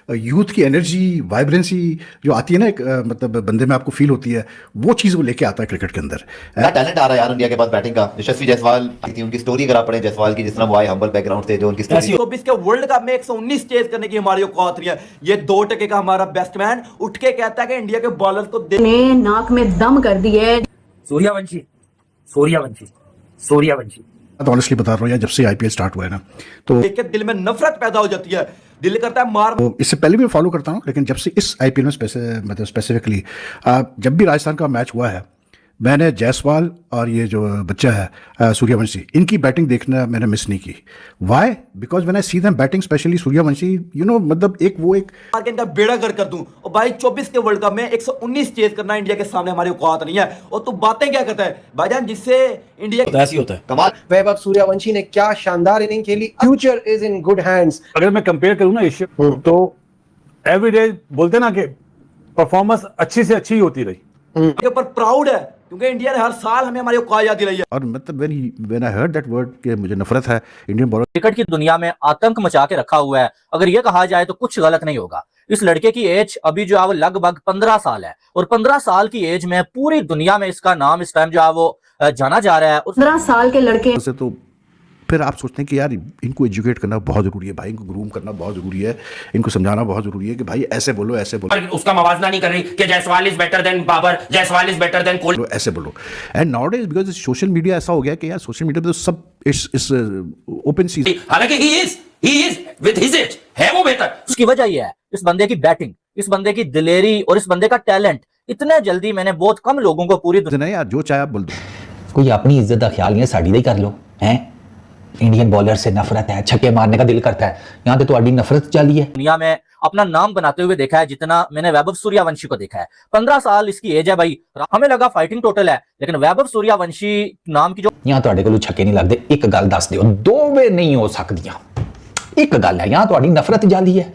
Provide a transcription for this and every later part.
Youth की energy, vibrancy जो आती है ना, एक मतलब बंदे में आपको फील होती है, वो चीज़ वो लेके आता है क्रिकेट के अंदर। क्या टैलेंट आ रहा है यार इंडिया के पास बैटिंग का। यशस्वी जायसवाल थी, उनकी स्टोरी अगर आप पढ़ें जायसवाल की, जिस तरह वो आए हम्बल बैकग्राउंड से, जो उनकी स्टोरी 24 के वर्ल्ड कप में 119 चेज करने की हमारी औकात नहीं है। ये 2% का हमारा बैट्समैन उठ के कहता है कि इंडिया के बॉलर को ने नाक में दम कर दिए। सूर्यवंशी सूर्यवंशी सूर्यवंशी ऑनेस्टली बता रहा हूँ यार, जब से आईपीएल स्टार्ट हुआ है ना, तो देख के दिल में नफरत पैदा हो जाती है, दिल करता है मार। तो इससे पहले भी मैं फॉलो करता हूँ, लेकिन जब से इस आईपीएल में मतलब स्पेसिफिकली जब भी राजस्थान का मैच हुआ है, मैंने जायसवाल और ये जो बच्चा है सूर्यवंशी, इनकी बैटिंग देखना मैंने मिस नहीं की। Why? Because when I see them batting, specially Suryavanshi, you know, मतलब एक इनका बेड़ा गर्क कर दूं। और भाई 24 के वर्ल्ड कप में 119 चेज करना इंडिया के सामने हमारी औकात नहीं है। और तू बातें क्या करता है भाईजान, जिससे इंडिया ऐसी होता है। कमाल। वैभव सूर्यवंशी ने क्या शानदार इनिंग खेली। Future is in good hands. अगर मैं कंपेयर करूं ना इस तो एवरीडे बोलते ना कि परफॉर्मेंस अच्छी से अच्छी होती रही। के ऊपर प्राउड है, क्योंकि इंडिया ने हर साल हमें हमारी औकात याद दिलाई है। और मतलब when I heard that word कि मुझे नफरत है इंडियन बॉलर। क्रिकेट की दुनिया में आतंक मचा के रखा हुआ है, अगर ये कहा जाए तो कुछ गलत नहीं होगा। इस लड़के की एज अभी जो है वो लगभग 15 साल है, और 15 साल की एज में पूरी दुनिया में इसका नाम इस टाइम जो है वो जाना जा रहा है। 15 साल के लड़के से तो फिर आप सोचते हैं कि यार इनको एजुकेट करना बहुत जरूरी है भाई, इनको ग्रूम करना बहुत जरूरी है, इनको समझाना बहुत जरूरी है कि भाई ऐसे बोलो, ऐसे बोलो। उसका मवाजना नहीं कर रही कि Jaiswal is better than Babar, Jaiswal is better than Kohli, ऐसे बोलो। And nowadays because social media ऐसा हो गया कि यार सोशल मीडिया पे तो सब इस ओपन सीजन, हालांकि he is with his age है वो बेहतर। उसकी वजह यह है इस बंदे की बैटिंग, इस बंदे की दिलेरी और इस बंदे का टैलेंट। इतने जल्दी मैंने बहुत कम लोगों को पूरी नहीं यार, जो चाहे आप बोल दो। कोई अपनी इज्जत का ख्याल नहीं है, साड़ी नहीं कर लो हैं। इंडियन बॉलर से नफरत है, छक्के मारने का दिल करता है, यहाँ तो तुम्हारी नफरत चली है। दुनिया में अपना नाम बनाते हुए देखा है जितना मैंने वैभव सूर्यवंशी को देखा है। 15 साल इसकी एज है भाई, हमें लगा फाइटिंग टोटल है, लेकिन वैभव सूर्यवंशी नाम की जो यहाँ ਤੁਹਾਡੇ ਕੋਲ छक्के नहीं लगते। एक गल दस दियो, दो वे नहीं हो सकदियां। एक गल है, यहाँ ਤੁਹਾਡੀ नफरत जाली है।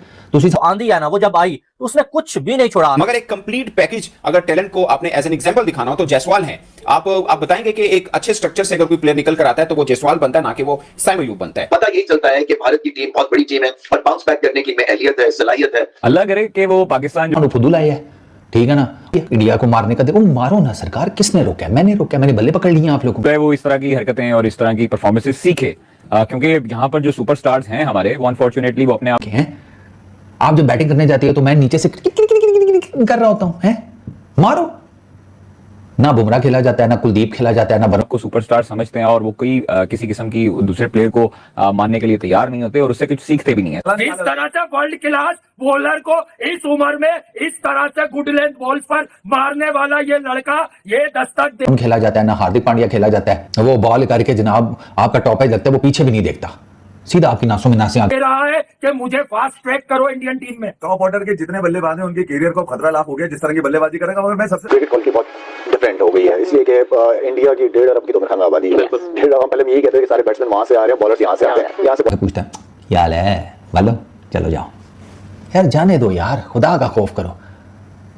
आंधी है ना, वो जब आई तो उसने कुछ भी नहीं छोड़ा। मगर एक कंप्लीट पैकेज अगर टैलेंट को आपने एज एन एग्जांपल दिखाना हो तो जायसवाल है। आप बताएंगे कि एक अच्छे स्ट्रक्चर से अगर कोई प्लेयर निकल कर आता है तो वो जायसवाल बनता है, ना कि वो साइमन अयूब बनता है। पता यही चलता है कि भारत की टीम बहुत बड़ी टीम है और बाउंस बैक करने की में एहलियत है, सलाहियत है। अल्लाह करे कि वो पाकिस्तान जो फुदूल आया है, ठीक है ना। इंडिया को मारने का देखो, मारो ना सरकार, किसने रोका है? मैंने रोका, मैंने बल्ले पकड़ लिया आप लोगों को। वो इस तरह की हरकतें और इस तरह की परफॉर्मेंसेस सीखे, क्योंकि यहाँ पर जो सुपरस्टार्स हैं हमारे, वो अनफॉर्चुनेटली वो अपने आप हैं। आप जब बैटिंग करने जाती है तो मैं नीचे से कर रहा होता हूं, हैं? मारो ना। बुमराह खेला जाता है, ना कुलदीप खेला जाता है, ना को सुपरस्टार समझते हैं, और वो कोई किसी किस्म की दूसरे प्लेयर को मानने के लिए तैयार नहीं होते और उससे कुछ सीखते भी नहीं है। इस तरह से वर्ल्ड क्लास बॉलर को इस उम्र में इस तरह से गुड लेंथ बॉल्स पर मारने वाला ये लड़का, ये दस्तक खेला जाता है, ना हार्दिक पांड्या खेला जाता है। वो बॉल करके जनाब आपका टॉप एज लगता है, वो पीछे भी नहीं देखता, सीधा आपकी नासों में नासें दे रहा है कि मुझे फास्ट ट्रैक करो इंडियन टीम में। टॉप ऑर्डर के जितने बल्लेबाज हैं उनके कैरियर को खतरा लाभ हो गया जिस तरह की बल्लेबाजी करेगा। और मैं सबसे क्रिकेट क्वालिटी बहुत डिफरेंट हो गई है, इसलिए कि इंडिया की 1.5 अरब की तो मेरा आबादी है। 1.5 अरब पहले यही कहते हैं कि सारे बैट्समैन वहां से आ रहे हैं, बॉलर्स यहाँ से आते हैं। यहाँ से पूछता है क्या हाल है वालो, चलो जाओ यार, जाने दो यार, खुदा का खौफ करो,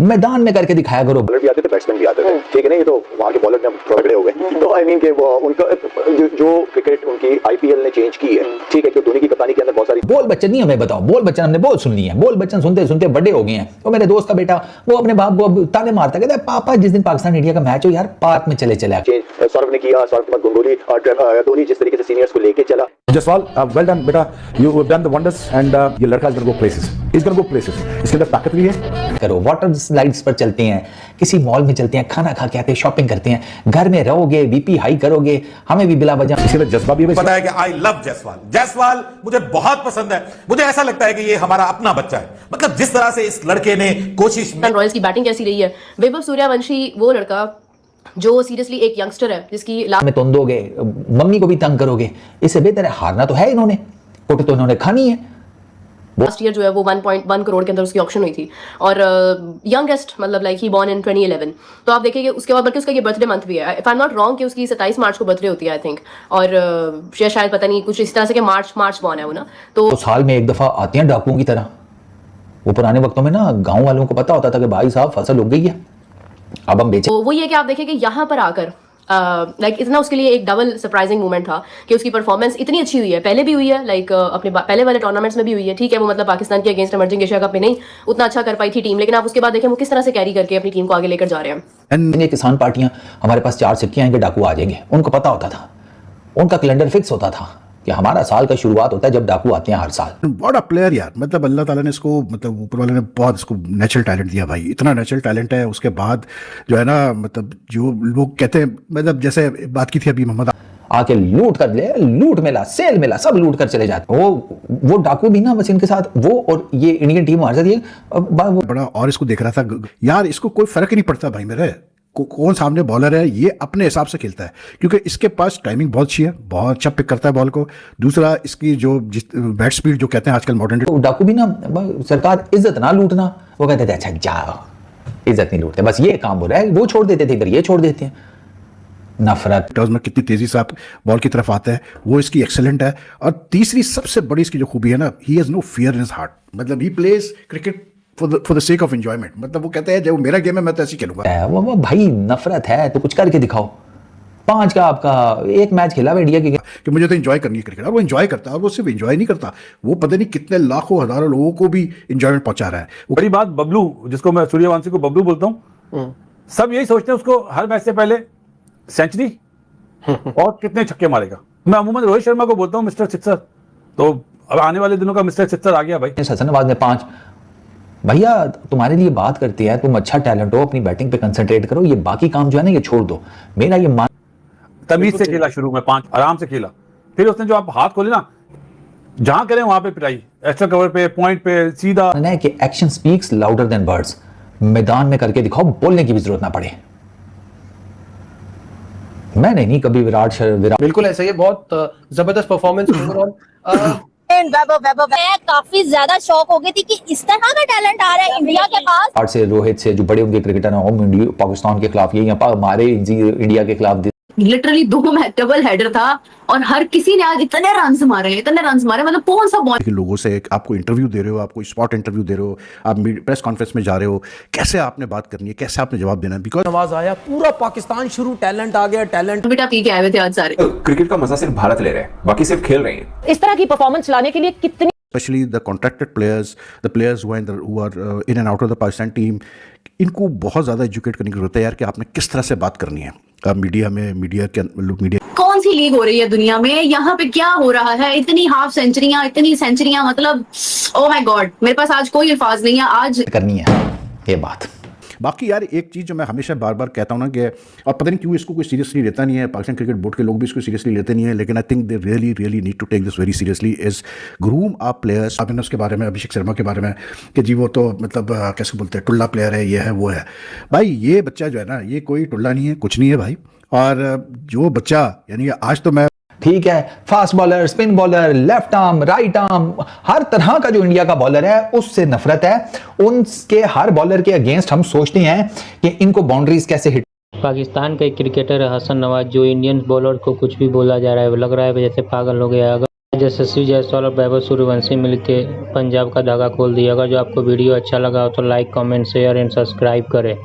मैदान में करके दिखाया करो। बॉलर भी आते थे, बैट्समैन भी आते थे, ठीक है ना। ये तो वहाँ के बॉलर ने तगड़े हो गए। तो आई मीन कि वो उनका जो क्रिकेट उनकी आईपीएल ने चेंज की है, ठीक है, कि धोनी की कप्तानी के अंदर बहुत सारी बोल बच्चन नहीं, हमें बताओ, बोल बच्चन हमने बहुत सुन लिया है। बोल बच्चन सुनते सुनते बड़े हो गए हैं। तो मेरे दोस्त का बेटा वो अपने बाप को ताने मारता, कहता है पापा जिस दिन पाकिस्तान इंडिया का मैच हो यार पार्क में चले चले। चेंज सौरभ ने किया, सौरभ के बाद गंगोली और धोनी जिस तरीके से सीनियर्स को लेके चला। जायसवाल वेल डन बेटा, you have done the wonders and ये लड़का is gonna go places, is gonna go places. इसके अंदर ताकत भी है। करो वाटर स्लाइड्स पर चलते हैं, किसी मॉल में चलते हैं, खाना खा के आते हैं, शॉपिंग करते हैं, घर में रहोगे बीपी हाई करोगे, हमें भी बिला वजह। इसलिए जज्बा भी पता है कि आई लव जायसवाल। जायसवाल मुझे बहुत पसंद है। मुझे ऐसा लगता है कि ये हमारा अपना बच्चा है। मतलब जिस तरह से इस लड़के ने कोशिश, रॉयल्स की बैटिंग कैसी रही है। वैभव सूर्यवंशी वो लड़का जो सीरियसली एक यंगस्टर है जिसकी में तुम दोगे, मम्मी को भी तंग करोगे, इससे बेहतर है हारना तो है। इन्होंने कुट तो इन्होंने खानी है। लास्ट ईयर जो है वो 1.1 करोड़ के अंदर उसकी ऑक्शन हुई थी, और यंगेस्ट मतलब लाइक ही बॉर्न इन 2011। तो आप देखेंगे उसके बाद, बल्कि उसका ये बर्थडे मंथ भी है, if I am not wrong, कि उसकी 27 मार्च को बर्थडे होती है आई थिंक, और शायद पता नहीं कुछ इस तरह से कि मार्च बॉर्न है वो ना। तो साल में एक दफा आते हैं डाकुओं की तरह। वो पुराने वक्तों में ना गाँव वालों को पता होता था कि भाई साहब फसल उग गई है, अब हम बेचे। तो वो ये कि आप देखें कि यहाँ पर आकर लाइक इतना उसके लिए एक डबल सरप्राइजिंग मोमेंट था कि उसकी परफॉर्मेंस इतनी अच्छी हुई है, पहले भी हुई है, लाइक अपने पहले वाले टूर्नामेंट्स में भी हुई है। ठीक है, वो मतलब पाकिस्तान के अगेंस्ट इमर्जिंग एशिया कप में नहीं उतना अच्छा कर पाई थी टीम, लेकिन आप उसके बाद देखें वो किस तरह से कैरी करके अपनी टीम को आगे लेकर जा रहे हैं। ये किसान पार्टियां हमारे पास 4 सिक्के आएंगे, डाकू आ जाएंगे, उनको पता होता था, उनका कैलेंडर फिक्स होता था कि हमारा साल का शुरुआत होता है जब डाकू आते हैं हर साल। बड़ा प्लेयर यार, मतलब अल्लाह ताला ने इसको, मतलब ऊपर वाले ने बहुत इसको नेचुरल टैलेंट दिया भाई, इतना नेचुरल टैलेंट है। उसके बाद जो है ना, मतलब जो लोग कहते हैं, मतलब जैसे बात की थी अभी मोहम्मद, आके लूट कर ले, लूट मिला, सेल मिला, सब लूट कर चले जाते। वो डाकू भी ना, बस इनके साथ वो और ये इंडियन टीम हमारे साथ ये बड़ा, और इसको देख रहा था यार, इसको कोई फर्क ही नहीं पड़ता भाई मेरे कौन सामने बॉलर है, ये अपने हिसाब से खेलता है, क्योंकि इसके पास टाइमिंग बहुत अच्छी है, बहुत अच्छा पिक करता है बॉल को। दूसरा, इसकी जो बैट स्पीड जो कहते हैं आजकल मॉडर्न, तो डाकू भी ना, सरकार इज्जत ना लूटना, वो कहते थे अच्छा जाओ, इज्जत नहीं लूटते, बस ये काम हो रहा है, वो छोड़ देते थे, इधर ये छोड़ देते हैं। नफरत टर्म्स में कितनी तेजी से आप बॉल की तरफ आते हैं, वो इसकी एक्सेलेंट है। और तीसरी सबसे बड़ी इसकी जो खूबी है ना, he has no fear in his heart, मतलब he plays cricket for the sake of enjoyment, मतलब वो कहते हैं जब मेरा गेम है मैं तो ऐसे ही खेलूंगा। वो भाई नफरत है तो कुछ करके दिखाओ। 5 का आपका एक मैच खेला इंडिया के कि मुझे तो एंजॉय करनी है क्रिकेट, और वो एंजॉय करता है, और वो सिर्फ एंजॉय नहीं करता, वो पता नहीं कितने लाखों हजारों लोगों को भी एंजॉयमेंट पहुंचा रहा है। बड़ी बात, बबलू, जिसको मैं सूर्यवंशी को बबलू बोलता हूँ, सब यही सोचते हैं उसको हर मैच से पहले सेंचुरी और कितने छक्के मारेगा। मैं अमूमन रोहित शर्मा को बोलता हूँ मिस्टर सिक्सर, तो अब आने वाले दिनों का मिस्टर सिक्सर आ गया भाई। हसनाबाद में 5, भैया तुम्हारे लिए बात करती है, तुम अच्छा टैलेंट हो, अपनी बैटिंग पे कंसंट्रेट करो, ये बाकी काम जो है ना ये छोड़ दो। मेरा ये तमीज से खेला, शुरू में 5 आराम से खेला, फिर उसने जो आप हाथ खोले ना, जहां करें वहां पे पिटाई, एक्स्ट्रा कवर पे, पॉइंट पे, सीधा है कि action speaks louder than words. मैदान में करके दिखाओ, बोलने की भी जरूरत ना पड़े। मैंने नहीं कभी विराट बिल्कुल ऐसा ही है, बहुत जबरदस्त परफॉर्मेंस ओवरऑल। मैं काफी ज्यादा शॉक हो गई थी कि इस तरह का टैलेंट आ रहा है इंडिया के पास। से रोहित से जो बड़े उनके क्रिकेटर हैं, पाकिस्तान के खिलाफ ये हमारे इंडिया के खिलाफ लिटरली 2 मैच डबल हेडर था और हर किसी ने आज इतने रन्स मारे, मतलब कौन सा बॉल। लोगों से आपको इंटरव्यू दे रहे हो, आपको स्पॉट इंटरव्यू दे रहे हो, आप प्रेस कॉन्फ्रेंस में जा रहे हो, कैसे आपने बात करनी है, कैसे आपने जवाब देना है, बिकॉज नवाज आया, पूरा पाकिस्तान शुरू, टैलेंट आ गया, टैलेंट बेटा पी के आए हुए थे आज सारे। क्रिकेट का मजा सिर्फ भारत ले रहे हैं, बाकी सिर्फ खेल रहे हैं। इस तरह की परफॉर्मेंस लाने के लिए कितनी, especially the contracted players, the players who are in and out of the Pakistan team, इनको बहुत ज़्यादा एजुकेट करने की जरूरत है यार कि आपने किस तरह से बात करनी है। मीडिया में, मीडिया कौन सी लीग हो रही है दुनिया में, यहाँ पे क्या हो रहा है, इतनी हाफ सेंचुरियां, इतनी सेंचुरियां, मतलब ओ माय गॉड, मेरे पास आज कोई अल्फाज नहीं है आज करनी है ये बात। बाकी यार एक चीज़ जो मैं हमेशा बार बार कहता हूँ ना कि, और पता नहीं क्यों इसको कोई सीरियसली लेता नहीं है, पाकिस्तान क्रिकेट बोर्ड के लोग भी इसको सीरियसली लेते नहीं है, लेकिन I think they really need to take this very seriously, is groom our players. आपने उसके बारे में, अभिषेक शर्मा के बारे में, कि जी वो तो मतलब कैसे बोलते हैं, टुल्ला प्लेयर है, ये है वो है। भाई ये बच्चा जो है ना, ये कोई टुल्ला नहीं है, कुछ नहीं है भाई। और जो बच्चा, यानी आज तो मैं, ठीक है, fast bowler, spin bowler, left arm, right arm, हर तरह का जो इंडिया का बॉलर है उससे नफरत है। उनके हर बॉलर के अगेंस्ट हम सोचते हैं कि इनको बाउंड्रीज कैसे हिट। पाकिस्तान का एक क्रिकेटर है हसन नवाज, जो इंडियन बॉलर को कुछ भी बोला जा रहा है, लग रहा है जैसे पागल हो गया। अगर यशस्वी जायसवाल और वैभव सूर्यवंशी मिलकर पंजाब का धागा खोल दिया। अगर जो आपको वीडियो अच्छा लगा हो तो like, comment, share and subscribe करें।